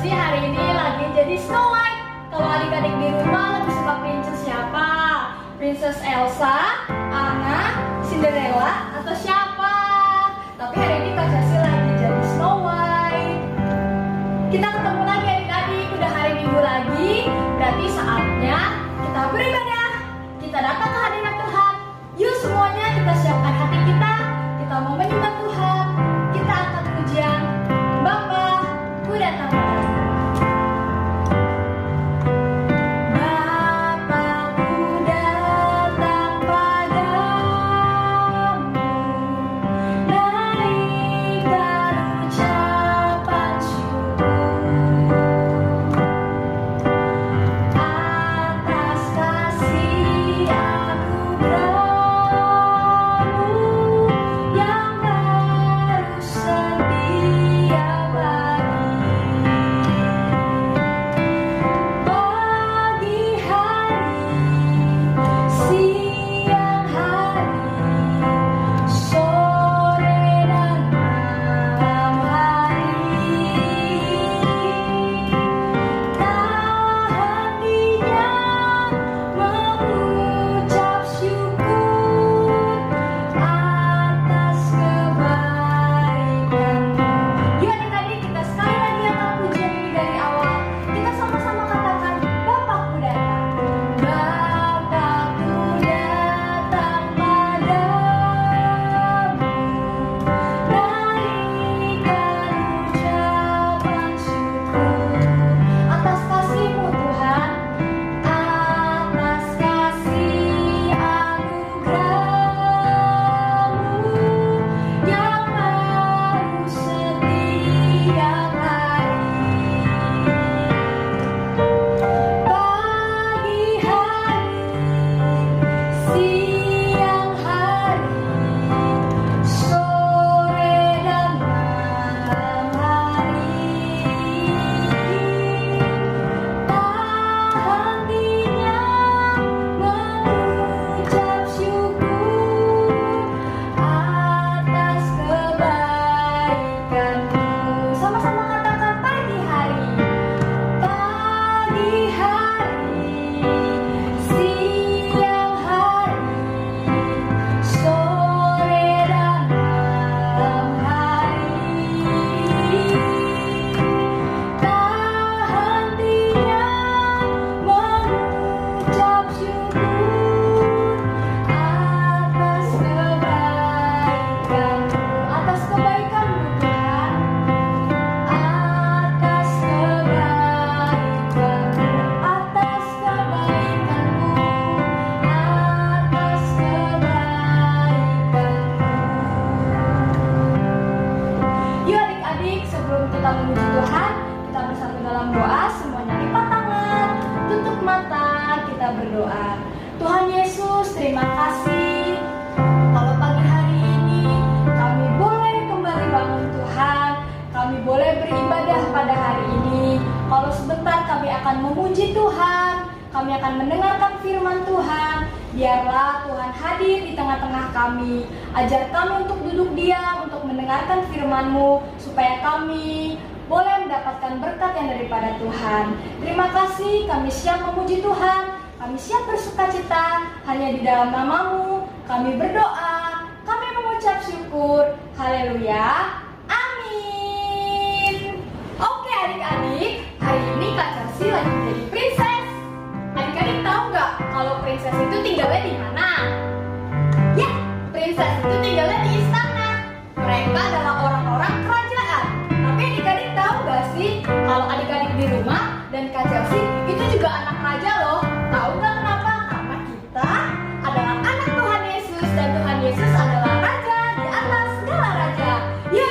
Chelsea hari ini lagi jadi Snow White. Kalau adik-adik di rumah lebih suka princess siapa? Princess Elsa, Anna, Cinderella, atau siapa? Tapi hari ini Kak Chelsea lagi jadi Snow White. Kita ketemu lagi adik-adik, udah hari Minggu lagi. Berarti saatnya kita beribadah. Kita datang ke hadirat Tuhan. Yuk semuanya kita siapkan hati kita. Kita mau menyembah Tuhan. Kita angkat pujian. Bapa, ku datang padamu. Berdoa. Tuhan Yesus, terima kasih kalau pagi hari ini kami boleh kembali bangun Tuhan, kami boleh beribadah pada hari ini. Kalau sebentar kami akan memuji Tuhan, kami akan mendengarkan firman Tuhan. Biarlah Tuhan hadir di tengah-tengah kami. Ajar kami untuk duduk diam, untuk mendengarkan firman-Mu, supaya kami boleh mendapatkan berkat yang daripada Tuhan. Terima kasih, kami siap memuji Tuhan. Kami siap bersukacita hanya di dalam nama-Mu. Kami berdoa, kami mengucap syukur. Haleluya, amin. Oke adik-adik, hari ini Kak Chelsea lagi jadi princess. Adik-adik tahu nggak kalau princess itu tinggalnya di mana? Ya, princess itu tinggalnya di istana. Mereka adalah orang-orang kerajaan. Tapi adik-adik tahu nggak sih kalau adik-adik di rumah dan Kak Chelsea itu juga anak raja loh. Tahu nggak kenapa? Karena kita adalah anak Tuhan Yesus dan Tuhan Yesus adalah Raja di atas segala raja. Ya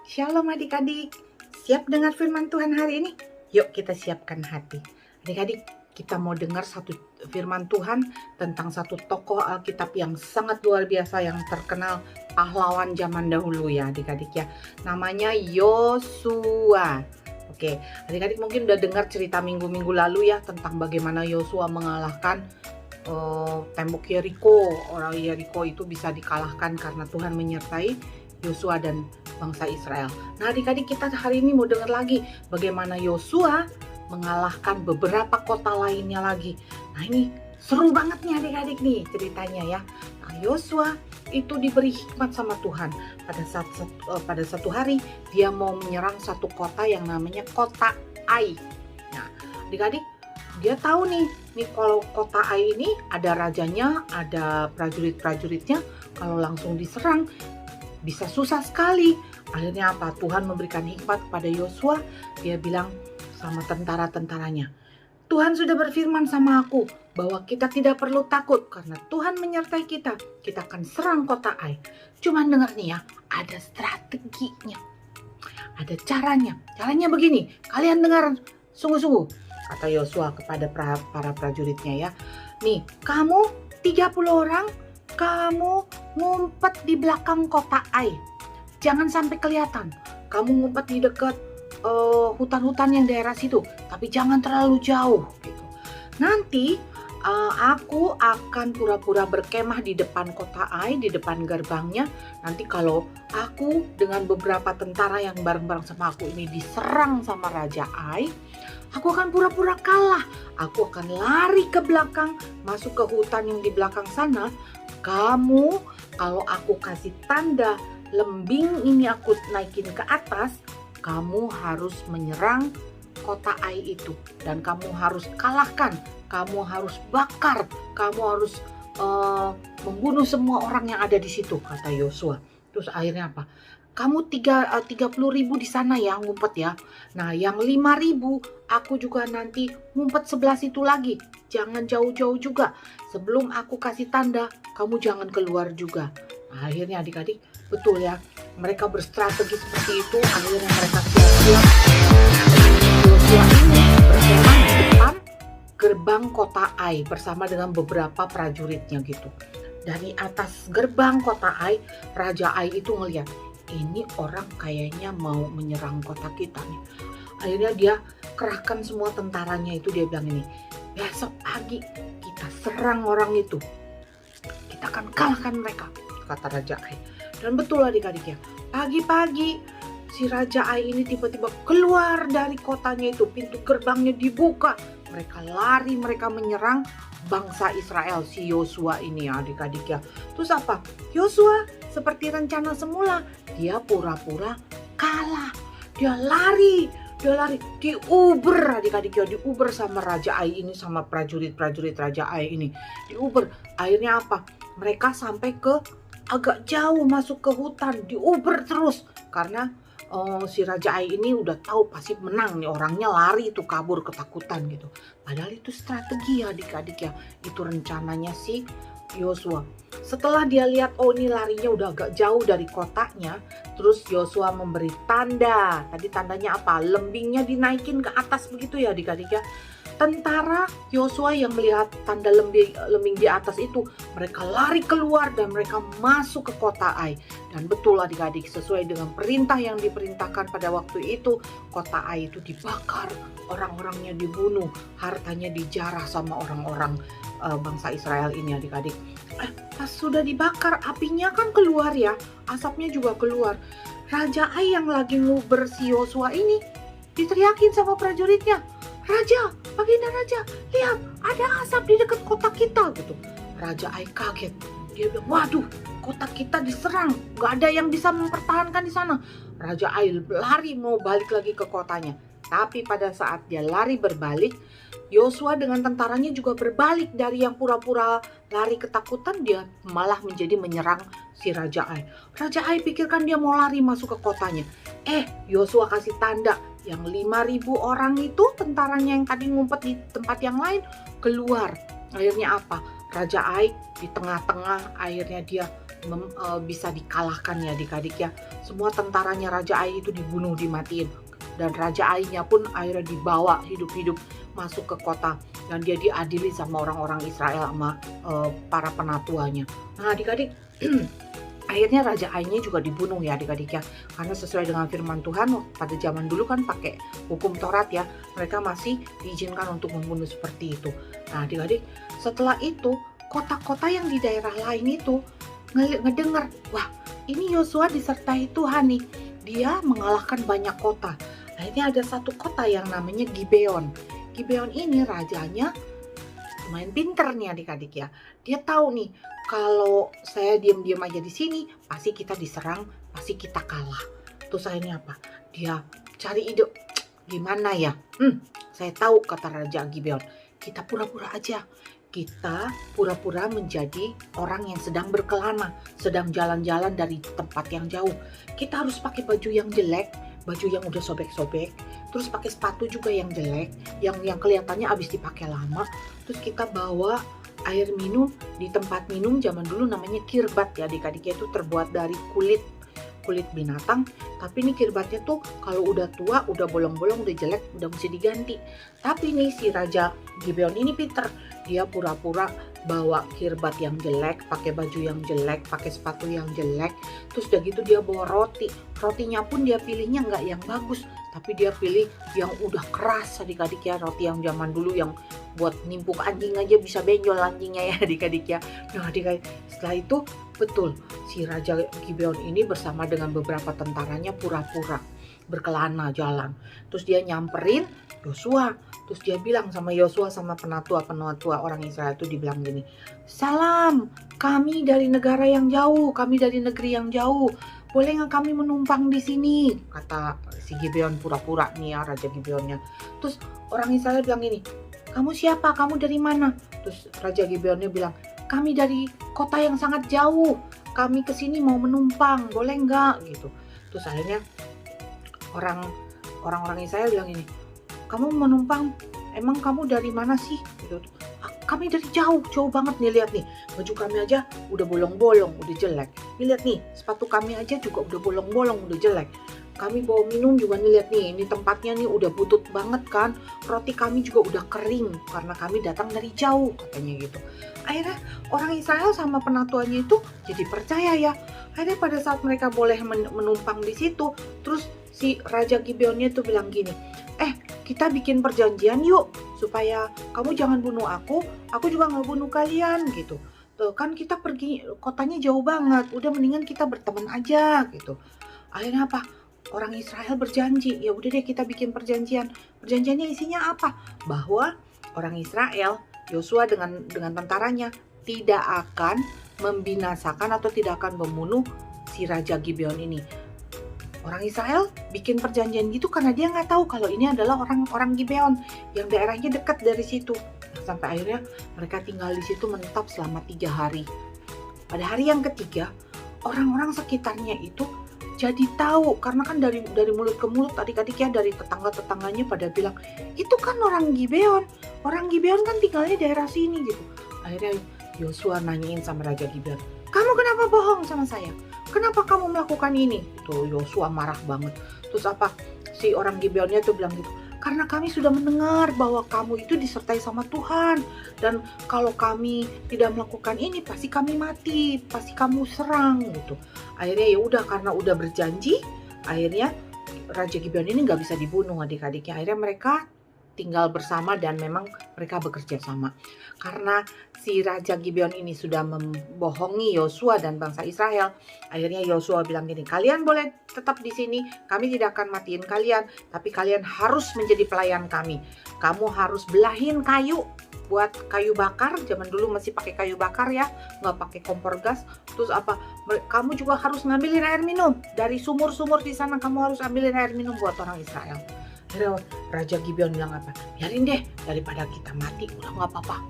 Shalom adik-adik, siap dengar firman Tuhan hari ini? Yuk kita siapkan hati. Adik-adik, kita mau dengar satu firman Tuhan tentang satu tokoh Alkitab yang sangat luar biasa, yang terkenal pahlawan zaman dahulu ya adik-adik ya. Namanya Yosua. Oke, adik-adik mungkin udah dengar cerita minggu-minggu lalu ya tentang bagaimana Yosua mengalahkan tembok Yeriko. Orang Yeriko itu bisa dikalahkan karena Tuhan menyertai Yosua dan bangsa Israel. Nah adik-adik, kita hari ini mau dengar lagi bagaimana Yosua mengalahkan beberapa kota lainnya lagi. Nah ini seru banget nih adik-adik nih ceritanya ya. Nah Yosua itu diberi hikmat sama Tuhan. Pada satu hari dia mau menyerang satu kota yang namanya kota Ai. Nah adik-adik, dia tahu nih kalau kota Ai ini ada rajanya, ada prajurit-prajuritnya. Kalau langsung diserang bisa susah sekali. Akhirnya apa? Tuhan memberikan hikmat kepada Yosua. Dia bilang sama tentara-tentaranya, Tuhan sudah berfirman sama aku bahwa kita tidak perlu takut karena Tuhan menyertai kita. Kita akan serang kota Ai. Cuman dengar nih ya, ada strateginya, ada caranya. Caranya begini, kalian dengar sungguh-sungguh, kata Yosua kepada para prajuritnya ya. Nih, kamu 30 orang, kamu ngumpet di belakang kota Ai. Jangan sampai kelihatan. Kamu ngumpet di dekat hutan-hutan yang daerah situ, tapi jangan terlalu jauh gitu. Nanti aku akan pura-pura berkemah di depan kota Ai, di depan gerbangnya. Nanti kalau aku dengan beberapa tentara yang bareng-bareng sama aku ini diserang sama Raja Ai, aku akan pura-pura kalah. Aku akan lari ke belakang, masuk ke hutan yang di belakang sana. Kamu, kalau aku kasih tanda lembing ini aku naikin ke atas, kamu harus menyerang kota Ai itu. Dan kamu harus kalahkan, kamu harus bakar, kamu harus membunuh semua orang yang ada di situ, kata Yosua. Terus akhirnya apa? Kamu 30.000 di sana ya ngumpet ya. Nah yang 5.000 aku juga nanti ngumpet sebelah situ lagi. Jangan jauh-jauh juga. Sebelum aku kasih tanda, kamu jangan keluar juga. Nah, akhirnya adik-adik, betul ya, mereka berstrategi seperti itu. Akhirnya mereka siap-siap. Yosua ini berkemah di depan gerbang kota Ai bersama dengan beberapa prajuritnya gitu. Dari atas gerbang kota Ai, Raja Ai itu ngelihat, ini orang kayaknya mau menyerang kota kita nih. Akhirnya dia kerahkan semua tentaranya itu. Dia bilang ini, besok pagi kita serang orang itu, kita akan kalahkan mereka, kata Raja Ai. Dan betul adik-adik ya, pagi-pagi si Raja Ai ini tiba-tiba keluar dari kotanya itu, pintu gerbangnya dibuka. Mereka lari, mereka menyerang bangsa Israel, si Yosua ini ya adik-adik ya. Terus apa? Yosua seperti rencana semula, dia pura-pura kalah. Dia lari, diuber adik-adik ya, diuber sama Raja Ai ini, sama prajurit-prajurit Raja Ai ini. Diuber, akhirnya apa? Mereka sampai ke agak jauh masuk ke hutan, diuber terus karena si Raja Ai ini udah tahu pasti menang nih, orangnya lari itu kabur ketakutan gitu. Padahal itu strategi ya adik-adik ya, itu rencananya si Yosua. Setelah dia lihat ini larinya udah agak jauh dari kotanya, terus Yosua memberi tanda. Tadi tandanya apa? Lembingnya dinaikin ke atas begitu ya adik-adik ya. Tentara Yosua yang melihat tanda lembing di atas itu, mereka lari keluar dan mereka masuk ke kota Ai. Dan betul adik-adik, sesuai dengan perintah yang diperintahkan pada waktu itu, kota Ai itu dibakar, orang-orangnya dibunuh, hartanya dijarah sama orang-orang bangsa Israel ini adik-adik. Pas sudah dibakar, apinya kan keluar ya, asapnya juga keluar. Raja Ai yang lagi nguber si Yosua ini diteriakin sama prajuritnya, Raja, Baginda Raja, lihat ada asap di dekat kota kita gitu. Raja Ai kaget, dia bilang, waduh, kota kita diserang, gak ada yang bisa mempertahankan di sana. Raja Ai lari mau balik lagi ke kotanya. Tapi pada saat dia lari berbalik, Yosua dengan tentaranya juga berbalik. Dari yang pura-pura lari ketakutan, dia malah menjadi menyerang si Raja Ai. Raja Ai pikirkan dia mau lari masuk ke kotanya. Yosua kasih tanda, yang 5.000 orang itu tentaranya yang tadi ngumpet di tempat yang lain keluar. Akhirnya apa? Raja Ai di tengah-tengah akhirnya dia bisa dikalahkan ya adik-adik ya. Semua tentaranya Raja Ai itu dibunuh, dimatiin. Dan Raja Ai-nya pun akhirnya dibawa hidup-hidup masuk ke kota. Dan dia diadili sama orang-orang Israel sama para penatuanya. Nah adik-adik, akhirnya Raja Ai-nya juga dibunuh ya adik-adik ya. Karena sesuai dengan firman Tuhan pada zaman dulu kan pakai hukum Taurat ya. Mereka masih diizinkan untuk membunuh seperti itu. Nah adik-adik, setelah itu kota-kota yang di daerah lain itu ngedengar, wah ini Yosua disertai Tuhan nih. Dia mengalahkan banyak kota. Akhirnya ada satu kota yang namanya Gibeon. Gibeon ini rajanya lumayan pinter nih adik-adik ya. Dia tahu nih, kalau saya diam-diam aja di sini, pasti kita diserang, pasti kita kalah. Terus akhirnya apa? Dia cari ide, gimana ya? Saya tahu, kata Raja Gibeon. Kita pura-pura aja. Kita pura-pura menjadi orang yang sedang berkelana, sedang jalan-jalan dari tempat yang jauh. Kita harus pakai baju yang jelek, baju yang udah sobek-sobek, terus pakai sepatu juga yang jelek, yang kelihatannya habis dipakai lama. Terus kita bawa air minum, di tempat minum zaman dulu namanya kirbat ya adik-adik, itu terbuat dari kulit binatang. Tapi ini kirbatnya tuh kalau udah tua, udah bolong-bolong, udah jelek, udah mesti diganti. Tapi nih si Raja Gibeon ini pinter, dia pura-pura bawa kirbat yang jelek, pakai baju yang jelek, pakai sepatu yang jelek. Terus udah gitu dia bawa rotinya pun dia pilihnya nggak yang bagus, tapi dia pilih yang udah keras adik-adik ya, roti yang zaman dulu yang buat nimpuk anjing aja bisa benjol anjingnya ya adik-adik ya. Nah adik-adik, setelah itu betul si Raja Gibeon ini bersama dengan beberapa tentaranya pura-pura berkelana jalan. Terus dia nyamperin Yosua. Terus dia bilang sama Yosua sama penatua orang Israel itu, dibilang gini, salam, kami dari negara yang jauh, kami dari negeri yang jauh. Boleh nggak kami menumpang di sini? Kata si Gibeon pura-pura nih ya, Raja Gibeonnya. Terus orang Israel bilang gini, kamu siapa? Kamu dari mana? Terus Raja Gibeonnya bilang, kami dari kota yang sangat jauh. Kami kesini mau menumpang, boleh nggak? Gitu. Terus akhirnya orang-orang Israel bilang ini, kamu menumpang, emang kamu dari mana sih? Gitu. Kami dari jauh banget nih, lihat nih, baju kami aja udah bolong-bolong, udah jelek. Nih lihat nih, sepatu kami aja juga udah bolong-bolong, udah jelek. Kami bawa minum juga nih, lihat nih, ini tempatnya nih udah butut banget kan. Roti kami juga udah kering karena kami datang dari jauh, katanya gitu. Akhirnya orang Israel sama penatuannya itu jadi percaya ya. Akhirnya pada saat mereka boleh menumpang di situ, terus si Raja Gibeonnya tuh bilang gini, kita bikin perjanjian yuk, supaya kamu jangan bunuh aku juga nggak bunuh kalian gitu. Tuh kan kita pergi, kotanya jauh banget, udah mendingan kita berteman aja gitu. Akhirnya apa? Orang Israel berjanji, ya udah deh kita bikin perjanjian. Perjanjiannya isinya apa? Bahwa orang Israel, Yosua dengan tentaranya tidak akan membinasakan atau tidak akan membunuh si Raja Gibeon ini. Orang Israel bikin perjanjian gitu karena dia nggak tahu kalau ini adalah orang Gibeon yang daerahnya dekat dari situ. Nah, sampai akhirnya mereka tinggal di situ menetap selama 3 hari. Pada hari yang ketiga, orang-orang sekitarnya itu jadi tahu, karena kan dari mulut ke mulut adik-adik ya, dari tetangga-tetangganya pada bilang, itu kan orang Gibeon kan tinggalnya daerah sini gitu. Akhirnya Yosua nanyain sama Raja Gibeon, kamu kenapa bohong sama saya? Kenapa kamu melakukan ini? Tuh Yosua marah banget. Terus apa? Si orang Gibeonnya tuh bilang gitu, karena kami sudah mendengar bahwa kamu itu disertai sama Tuhan, dan kalau kami tidak melakukan ini pasti kami mati, pasti kamu serang gitu. Akhirnya ya udah, karena udah berjanji, akhirnya Raja Gibeon ini nggak bisa dibunuh adik-adiknya. Akhirnya mereka tinggal bersama dan memang mereka bekerja sama. Karena si Raja Gibeon ini sudah membohongi Yosua dan bangsa Israel, akhirnya Yosua bilang gini, kalian boleh tetap di sini, kami tidak akan matiin kalian, tapi kalian harus menjadi pelayan kami. Kamu harus belahin kayu buat kayu bakar, zaman dulu masih pakai kayu bakar ya, nggak pakai kompor gas. Terus apa? Kamu juga harus ngambilin air minum dari sumur-sumur di sana, kamu harus ambilin air minum buat orang Israel. Akhirnya Raja Gibeon bilang apa? Biarin deh, daripada kita mati, udah nggak apa-apa.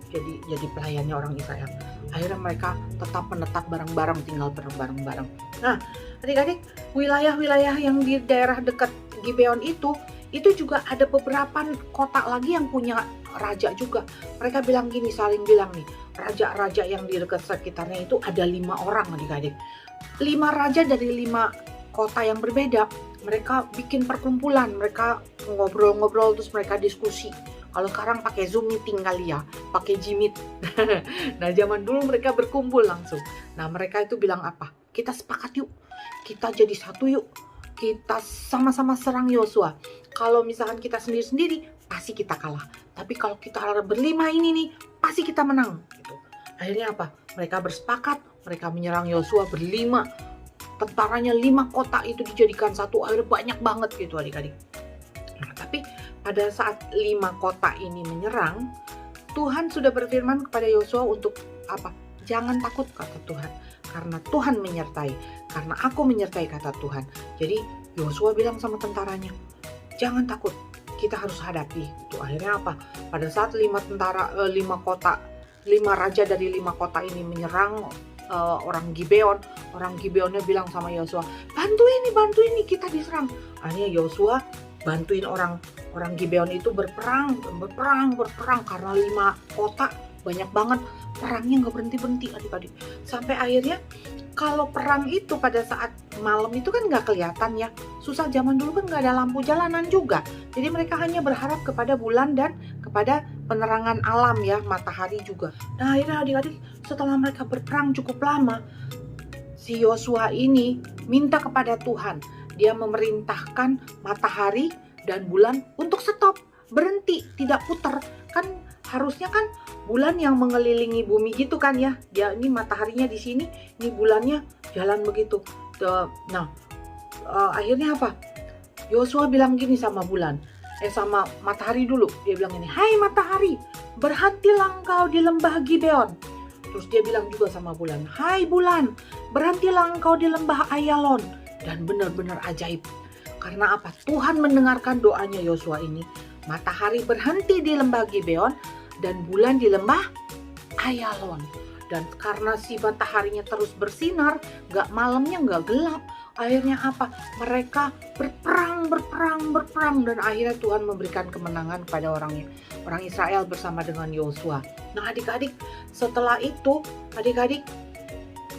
Jadi pelayannya orang Israel. Akhirnya mereka tetap menetap bareng-bareng, tinggal bareng-bareng. Nah, adik-adik, wilayah-wilayah yang di daerah dekat Gibeon itu juga ada beberapa kota lagi yang punya raja juga. Mereka bilang gini, saling bilang nih, raja-raja yang di dekat sekitarnya itu ada 5 orang adik-adik. 5 raja dari 5 kota yang berbeda. Mereka bikin perkumpulan, mereka ngobrol-ngobrol, terus mereka diskusi. Kalau sekarang pakai Zoom meeting kali ya, pakai Jimit. Nah, zaman dulu mereka berkumpul langsung. Nah, mereka itu bilang apa? Kita sepakat yuk, kita jadi satu yuk. Kita sama-sama serang Yosua. Kalau misalkan kita sendiri-sendiri, pasti kita kalah. Tapi kalau kita berlima ini nih, pasti kita menang. Gitu. Akhirnya apa? Mereka bersepakat, mereka menyerang Yosua berlima. Tentaranya 5 kota itu dijadikan satu, akhirnya banyak banget gitu adik-adik. Nah, tapi pada saat 5 kota ini menyerang, Tuhan sudah berfirman kepada Yosua untuk apa? Jangan takut, kata Tuhan, karena Tuhan menyertai, karena aku menyertai, kata Tuhan. Jadi Yosua bilang sama tentaranya, jangan takut, kita harus hadapi. Itu akhirnya apa? Pada saat 5 raja dari 5 kota ini menyerang orang Gibeonnya bilang sama Yosua, bantu ini, kita diserang. Akhirnya Yosua bantuin orang Gibeon itu berperang karena 5 kota banyak banget, perangnya nggak berhenti adik-adik. Sampai akhirnya kalau perang itu pada saat malam itu kan nggak kelihatan ya, susah, zaman dulu kan nggak ada lampu jalanan juga, jadi mereka hanya berharap kepada bulan dan kepada penerangan alam ya, matahari juga. Nah, akhirnya adik-adik setelah mereka berperang cukup lama, si Yosua ini minta kepada Tuhan, dia memerintahkan matahari dan bulan untuk stop, berhenti, tidak putar. Kan harusnya kan bulan yang mengelilingi bumi gitu kan ya. Dia ini mataharinya di sini, ini bulannya jalan begitu. Nah, akhirnya apa? Yosua bilang gini sama sama matahari dulu. Dia bilang ini, "Hai matahari, berhentilah engkau di lembah Gibeon." Terus dia bilang juga sama bulan, "Hai bulan, berhentilah engkau di lembah Ayalon." Dan benar-benar ajaib. Karena apa? Tuhan mendengarkan doanya Yosua ini. Matahari berhenti di lembah Gibeon dan bulan di lembah Ayalon. Dan karena si mataharinya terus bersinar, malamnya nggak gelap. Akhirnya apa? Mereka berperang dan akhirnya Tuhan memberikan kemenangan kepada orang Israel bersama dengan Yosua. Nah, adik-adik, setelah itu,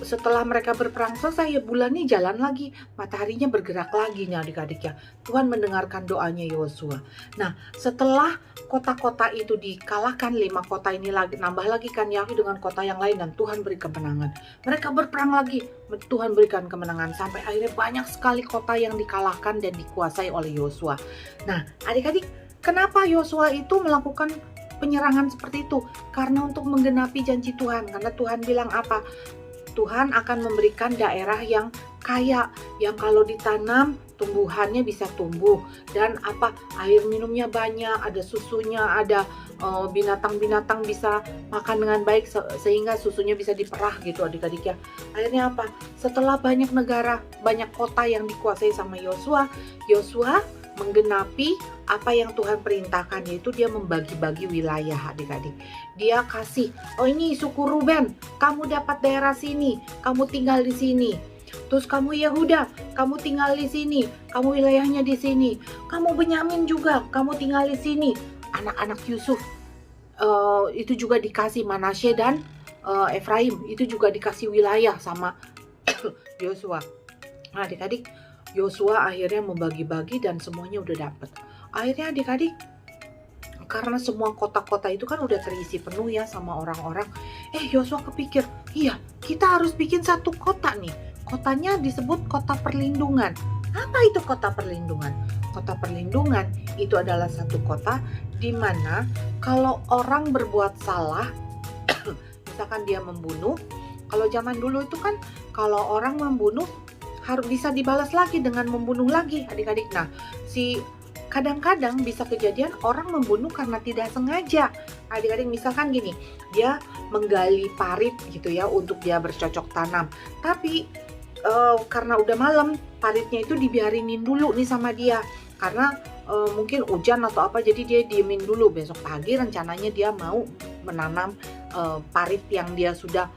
setelah mereka berperang selesai, ya bulannya jalan lagi, mataharinya bergerak lagi nih adik-adik ya. Tuhan mendengarkan doanya Yosua. Nah, setelah kota-kota itu dikalahkan, 5 kota ini lagi nambah lagi kan ya dengan kota yang lain, dan Tuhan beri kemenangan. Mereka berperang lagi, Tuhan berikan kemenangan sampai akhirnya banyak sekali kota yang dikalahkan dan dikuasai oleh Yosua. Nah, adik-adik, kenapa Yosua itu melakukan penyerangan seperti itu? Karena untuk menggenapi janji Tuhan. Karena Tuhan bilang apa? Tuhan akan memberikan daerah yang kaya, yang kalau ditanam tumbuhannya bisa tumbuh, dan air minumnya banyak, ada susunya, ada binatang-binatang bisa makan dengan baik sehingga susunya bisa diperah gitu adik-adik ya. Akhirnya setelah banyak negara, banyak kota yang dikuasai sama Yosua menggenapi apa yang Tuhan perintahkan, yaitu dia membagi-bagi wilayah adik-adik. Dia kasih, ini suku Ruben, kamu dapat daerah sini, kamu tinggal di sini. Terus kamu Yehuda, kamu tinggal di sini, kamu wilayahnya di sini. Kamu Benyamin juga, kamu tinggal di sini. Anak-anak Yusuf itu juga dikasih, Manasye dan Efraim itu juga dikasih wilayah sama Yosua. Nah, adik-adik, Yosua akhirnya membagi-bagi dan semuanya udah dapet. Akhirnya adik-adik, karena semua kota-kota itu kan udah terisi penuh ya sama orang-orang, Yosua kepikir, iya, kita harus bikin satu kota nih. Kotanya disebut kota perlindungan. Apa itu kota perlindungan? Kota perlindungan itu adalah satu kota di mana kalau orang berbuat salah, misalkan dia membunuh, kalau zaman dulu itu kan kalau orang membunuh harus bisa dibalas lagi dengan membunuh lagi adik-adik. Nah, kadang-kadang bisa kejadian orang membunuh karena tidak sengaja. Adik-adik, misalkan gini, dia menggali parit gitu ya untuk dia bercocok tanam. Tapi karena udah malam, paritnya itu dibiarinin dulu nih sama dia. Karena mungkin hujan atau apa, jadi dia diemin dulu. Besok pagi rencananya dia mau menanam parit yang dia sudah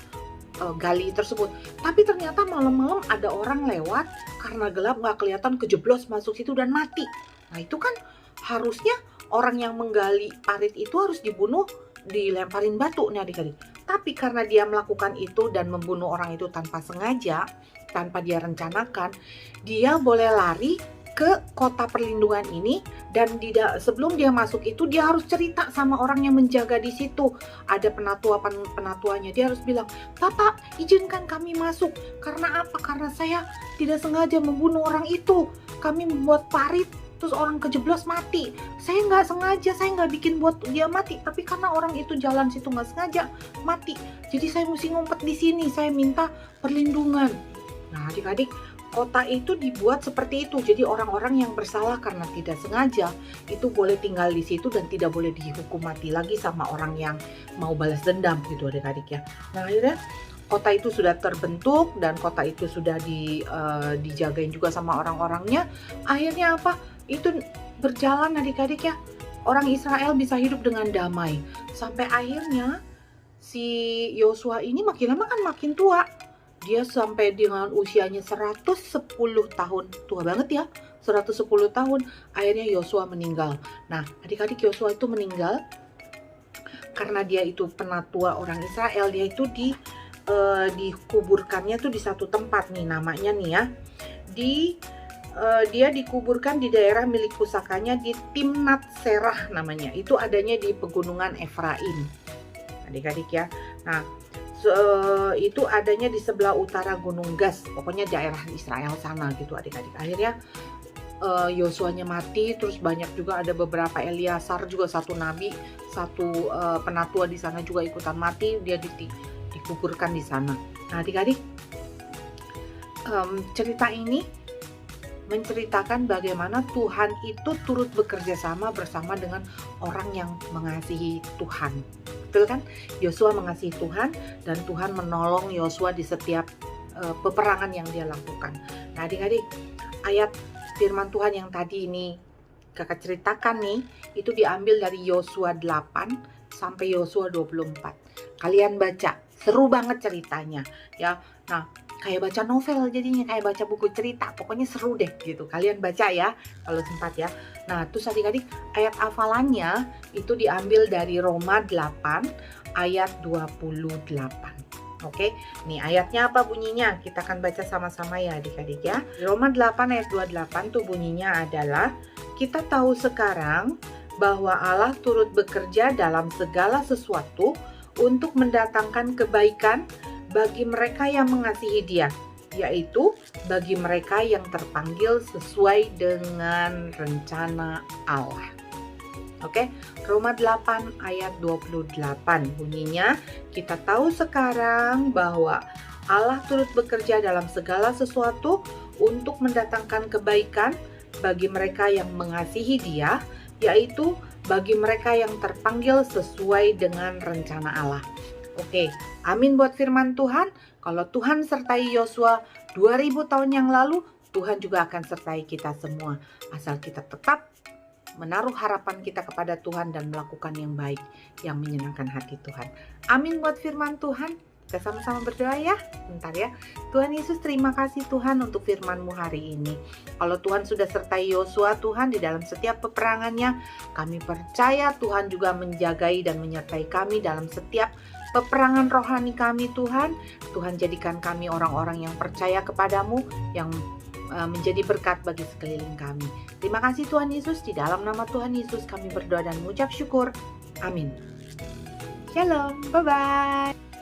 gali tersebut. Tapi ternyata malam-malam ada orang lewat, karena gelap nggak kelihatan, kejeblos masuk situ dan mati. Nah, itu kan harusnya orang yang menggali parit itu harus dibunuh, dilemparin batu nih adik-adik. Tapi karena dia melakukan itu dan membunuh orang itu tanpa sengaja, tanpa dia rencanakan, dia boleh lari ke kota perlindungan ini, dan sebelum dia masuk itu dia harus cerita sama orang yang menjaga di situ. Ada penatuanya, dia harus bilang, "Bapak, izinkan kami masuk. Karena apa? Karena saya tidak sengaja membunuh orang itu. Kami membuat parit, terus orang kejeblos mati. Saya nggak sengaja, saya nggak bikin buat dia mati, tapi karena orang itu jalan situ nggak sengaja mati. Jadi saya mesti ngumpet di sini, saya minta perlindungan." Nah, adik-adik, kota itu dibuat seperti itu. Jadi orang-orang yang bersalah karena tidak sengaja itu boleh tinggal di situ dan tidak boleh dihukum mati lagi sama orang yang mau balas dendam gitu, adik-adik ya. Nah, akhirnya kota itu sudah terbentuk dan kota itu sudah dijagain juga sama orang-orangnya. Akhirnya apa? Itu berjalan, adik-adik ya. Orang Israel bisa hidup dengan damai. Sampai akhirnya si Yosua ini makin lama kan makin tua. Dia sampai dengan usianya 110 tahun. Tua banget ya, 110 tahun. Akhirnya Yosua meninggal. Nah, adik-adik, Yosua itu meninggal karena dia itu penatua orang Israel. Dia itu dikuburkannya tuh di satu tempat nih, namanya nih ya. Dia dikuburkan di daerah milik pusakanya di Timnat Serah namanya. Itu adanya di pegunungan Efraim, adik-adik ya. Nah, itu adanya di sebelah utara Gunung Gas, pokoknya daerah Israel sana gitu, adik-adik. Akhirnya Yosuanya mati, terus banyak juga ada beberapa, Eliasar juga satu nabi, satu penatua di sana juga ikutan mati, dia dikuburkan di sana. Nah, adik-adik, cerita ini menceritakan bagaimana Tuhan itu turut bekerja sama bersama dengan orang yang mengasihi Tuhan. Betul kan? Yosua mengasihi Tuhan dan Tuhan menolong Yosua di setiap peperangan yang dia lakukan. Nah, adik-adik, ayat firman Tuhan yang tadi ini kakak ceritakan nih, itu diambil dari Yosua 8 sampai Yosua 24. Kalian baca, seru banget ceritanya ya. Nah, kayak baca novel jadinya, kayak baca buku cerita, pokoknya seru deh gitu. Kalian baca ya kalau sempat ya. Nah, terus adik-adik, ayat hafalannya itu diambil dari Roma 8 ayat 28. Oke, nih ayatnya apa bunyinya? Kita akan baca sama-sama ya adik-adik ya. Roma 8 ayat 28 tuh bunyinya adalah, kita tahu sekarang bahwa Allah turut bekerja dalam segala sesuatu untuk mendatangkan kebaikan bagi mereka yang mengasihi Dia, yaitu bagi mereka yang terpanggil sesuai dengan rencana Allah. Oke, Roma 8 ayat 28 bunyinya, kita tahu sekarang bahwa Allah turut bekerja dalam segala sesuatu untuk mendatangkan kebaikan bagi mereka yang mengasihi Dia, yaitu bagi mereka yang terpanggil sesuai dengan rencana Allah. Oke, amin buat firman Tuhan. Kalau Tuhan sertai Yosua 2000 tahun yang lalu, Tuhan juga akan sertai kita semua. Asal kita tetap menaruh harapan kita kepada Tuhan dan melakukan yang baik, yang menyenangkan hati Tuhan. Amin buat firman Tuhan. Kita sama-sama berdoa ya. Bentar ya. Tuhan Yesus, terima kasih Tuhan untuk firman-Mu hari ini. Kalau Tuhan sudah sertai Yosua Tuhan di dalam setiap peperangannya, kami percaya Tuhan juga menjagai dan menyertai kami dalam setiap peperangan rohani kami Tuhan. Tuhan jadikan kami orang-orang yang percaya kepadamu, yang menjadi berkat bagi sekeliling kami. Terima kasih Tuhan Yesus, di dalam nama Tuhan Yesus kami berdoa dan mengucap syukur. Amin. Shalom, bye-bye.